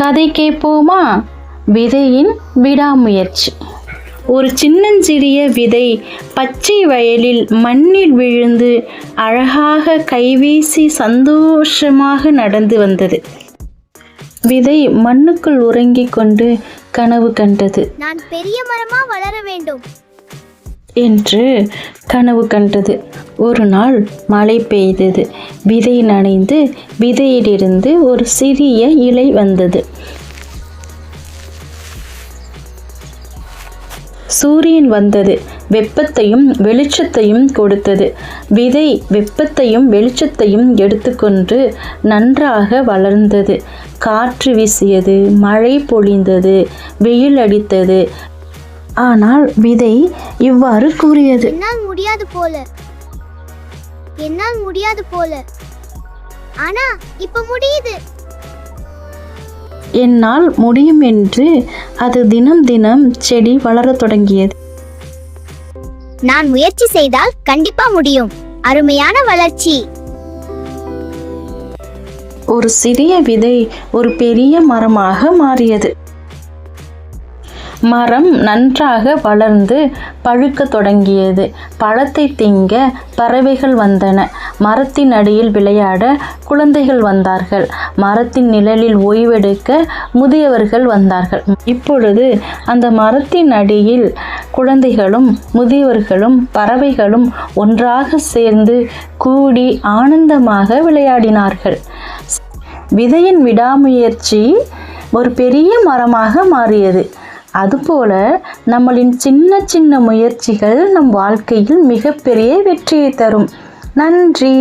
கதை கேட்போமா? விதையின் விடாமுயற்சி. ஒரு சின்னஞ்சிறிய விதை பச்சை வயலில் மண்ணில் விழுந்து அழகாக கைவீசி சந்தோஷமாக நடந்து வந்தது. விதை மண்ணுக்குள் உறங்கிக் கொண்டு கனவு கண்டது. நான் பெரிய மரமா வளர வேண்டும் என்று கனவு கண்டது. ஒரு நாள் மழை பெய்தது. விதை நனைந்து விதையிலிருந்து ஒரு சிறிய இலை வந்தது. சூரியன் வந்தது. வெப்பத்தையும் வெளிச்சத்தையும் கொடுத்தது. விதை வெப்பத்தையும் வெளிச்சத்தையும் எடுத்துக்கொண்டு நன்றாக வளர்ந்தது. காற்று வீசியது, மழை பொழிந்தது, வெயில் அடித்தது. ஆனால் விதை இவ்வாறு கூறியது, என்னால் முடியாது போல ஆனா இப்ப முடியுது. என்னால் முடியும் என்று அது தினம் தினம் செடி வளரத் தொடங்கியது. நான் முயற்சி செய்தால் கண்டிப்பா முடியும். அருமையான வளர்ச்சி. ஒரு சிறிய விதை ஒரு பெரிய மரமாக மாறியது. மரம் நன்றாக வளர்ந்து பழுக்க தொடங்கியது. பழத்தை திங்க பறவைகள் வந்தன. மரத்தின் அடியில் விளையாட குழந்தைகள் வந்தார்கள். மரத்தின் நிழலில் ஓய்வெடுக்க முதியவர்கள் வந்தார்கள். இப்பொழுது அந்த மரத்தின் அடியில் குழந்தைகளும் முதியவர்களும் பறவைகளும் ஒன்றாக சேர்ந்து கூடி ஆனந்தமாக விளையாடினார்கள். விதையின் விடாமுயற்சி ஒரு பெரிய மரமாக மாறியது. அதுபோல நம்மளின் சின்ன சின்ன முயற்சிகள் நம் வாழ்க்கையில் மிகப்பெரிய வெற்றியை தரும். நன்றி.